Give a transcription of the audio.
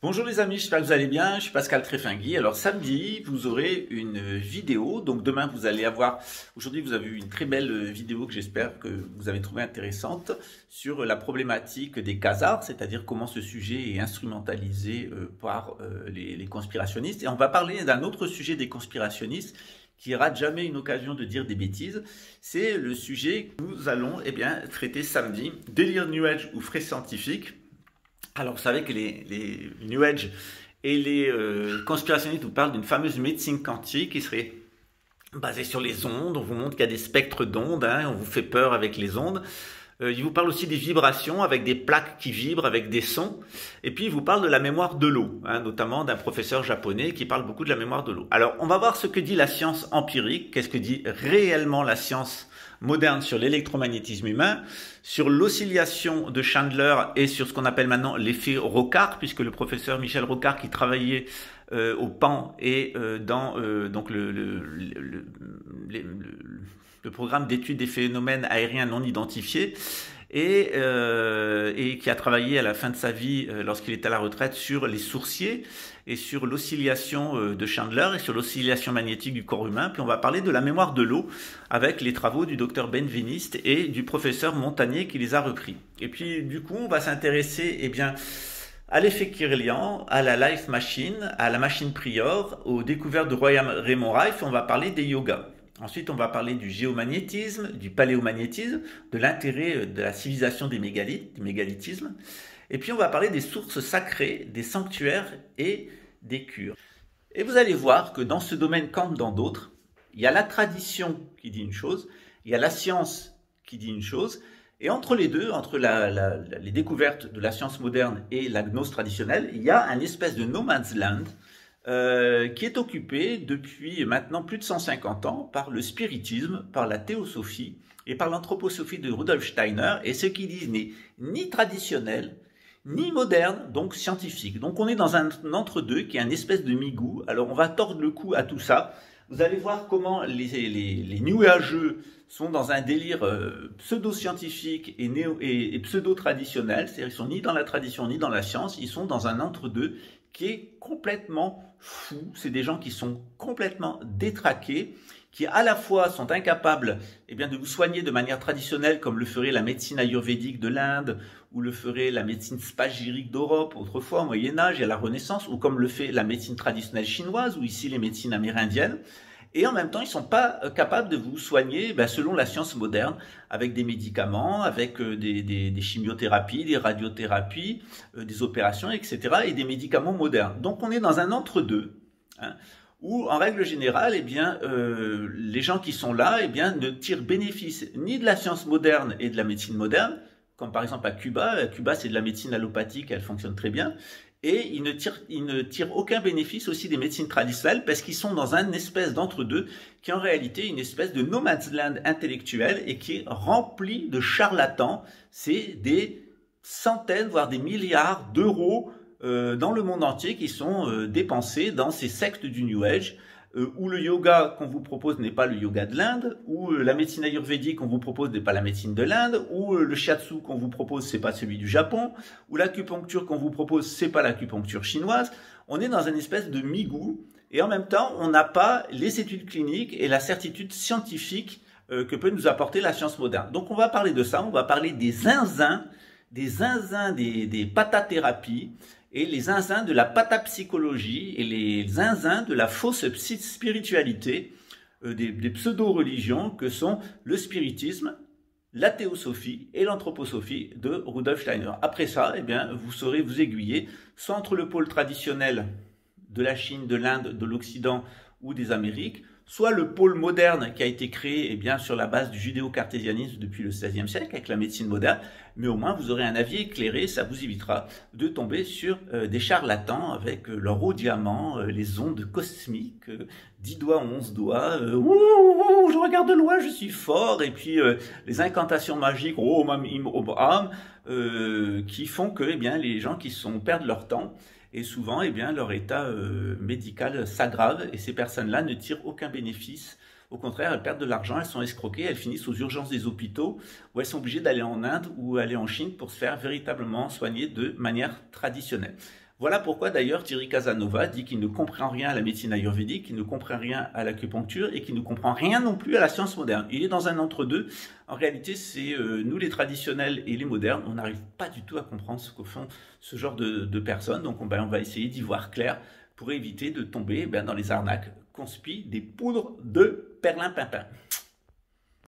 Bonjour les amis, j'espère que vous allez bien, je suis Pascal Tréfingui. Alors samedi, vous aurez une vidéo, donc demain vous allez avoir, aujourd'hui vous avez eu une très belle vidéo que j'espère que vous avez trouvée intéressante sur la problématique des quasars, c'est-à-dire comment ce sujet est instrumentalisé par les conspirationnistes. Et on va parler d'un autre sujet des conspirationnistes qui rate jamais une occasion de dire des bêtises. C'est le sujet que nous allons traiter samedi, délire New Age ou frais scientifiques. Alors, vous savez que les New Age et les conspirationnistes vous parlent d'une fameuse médecine quantique qui serait basée sur les ondes. On vous montre qu'il y a des spectres d'ondes, on vous fait peur avec les ondes. Il vous parle aussi des vibrations avec des plaques qui vibrent, avec des sons. Et puis, il vous parle de la mémoire de l'eau, notamment d'un professeur japonais qui parle beaucoup de la mémoire de l'eau. Alors, on va voir ce que dit la science empirique, qu'est-ce que dit réellement la science moderne sur l'électromagnétisme humain, sur l'oscillation de Chandler et sur ce qu'on appelle maintenant l'effet Rocard, puisque le professeur Michel Rocard, qui travaillait au PAN et dans donc le programme d'études des phénomènes aériens non identifiés, et qui a travaillé à la fin de sa vie, lorsqu'il était à la retraite, sur les sourciers et sur l'oscillation de Chandler et sur l'oscillation magnétique du corps humain. Puis on va parler de la mémoire de l'eau avec les travaux du docteur Benveniste et du professeur Montagnier qui les a repris. Et puis du coup, on va s'intéresser à l'effet Kirlian, à la Life Machine, à la machine Prior, aux découvertes de Raymond Rife. On va parler des yogas. Ensuite, on va parler du géomagnétisme, du paléomagnétisme, de l'intérêt de la civilisation des mégalithes, du mégalithisme. Et puis, on va parler des sources sacrées, des sanctuaires et des cures. Et vous allez voir que dans ce domaine comme dans d'autres, il y a la tradition qui dit une chose, il y a la science qui dit une chose, et entre les deux, entre les découvertes de la science moderne et la gnose traditionnelle, il y a un espèce de no man's land qui est occupé depuis maintenant plus de 150 ans par le spiritisme, par la théosophie et par l'anthroposophie de Rudolf Steiner, et ce qu'ils disent n'est ni traditionnel, ni moderne, donc scientifique. Donc on est dans un entre-deux qui est une espèce de migou. Alors on va tordre le cou à tout ça. Vous allez voir comment les New Ageux sont dans un délire pseudo-scientifique et pseudo-traditionnel. C'est-à-dire qu'ils sont ni dans la tradition ni dans la science, ils sont dans un entre-deux qui est complètement fou. C'est des gens qui sont complètement détraqués, qui à la fois sont incapables de vous soigner de manière traditionnelle, comme le ferait la médecine ayurvédique de l'Inde, ou le ferait la médecine spagyrique d'Europe, autrefois au Moyen-Âge et à la Renaissance, ou comme le fait la médecine traditionnelle chinoise, ou ici les médecines amérindiennes. Et en même temps, ils ne sont pas capables de vous soigner selon la science moderne, avec des médicaments, avec des chimiothérapies, des radiothérapies, des opérations, etc., et des médicaments modernes. Donc on est dans un entre-deux, où en règle générale, les gens qui sont là ne tirent bénéfice ni de la science moderne et de la médecine moderne, comme par exemple à Cuba. À Cuba, c'est de la médecine allopathique, elle fonctionne très bien. Et ils ne tirent aucun bénéfice aussi des médecines traditionnelles parce qu'ils sont dans un espèce d'entre-deux qui est en réalité une espèce de no man's land intellectuel et qui est rempli de charlatans. C'est des centaines, voire des milliards d'euros dans le monde entier qui sont dépensés dans ces sectes du New Age, où le yoga qu'on vous propose n'est pas le yoga de l'Inde, où la médecine ayurvédique qu'on vous propose n'est pas la médecine de l'Inde, où le shiatsu qu'on vous propose c'est pas celui du Japon, où l'acupuncture qu'on vous propose c'est pas l'acupuncture chinoise. On est dans une espèce de migou, et en même temps on n'a pas les études cliniques et la certitude scientifique que peut nous apporter la science moderne. Donc on va parler de ça, on va parler des zinzins, des patathérapies, et les zinzins de la patapsychologie et les zinzins de la fausse spiritualité, des pseudo-religions que sont le spiritisme, la théosophie et l'anthroposophie de Rudolf Steiner. Après ça, vous saurez vous aiguiller, soit entre le pôle traditionnel de la Chine, de l'Inde, de l'Occident ou des Amériques, soit le pôle moderne qui a été créé sur la base du judéo-cartésianisme depuis le XVIe siècle avec la médecine moderne, mais au moins vous aurez un avis éclairé, ça vous évitera de tomber sur des charlatans avec leur haut diamant, les ondes cosmiques, 10 doigts, 11 doigts, je regarde de loin, je suis fort, et puis les incantations magiques, qui font que les gens qui perdent leur temps, et souvent, leur état médical s'aggrave et ces personnes-là ne tirent aucun bénéfice. Au contraire, elles perdent de l'argent, elles sont escroquées, elles finissent aux urgences des hôpitaux où elles sont obligées d'aller en Inde ou aller en Chine pour se faire véritablement soigner de manière traditionnelle. Voilà pourquoi d'ailleurs Thierry Casanova dit qu'il ne comprend rien à la médecine ayurvédique, qu'il ne comprend rien à l'acupuncture et qu'il ne comprend rien non plus à la science moderne. Il est dans un entre-deux. En réalité, c'est nous les traditionnels et les modernes, on n'arrive pas du tout à comprendre ce qu'au fond ce genre de personnes. Donc on va essayer d'y voir clair pour éviter de tomber dans les arnaques conspi des poudres de perlimpinpin.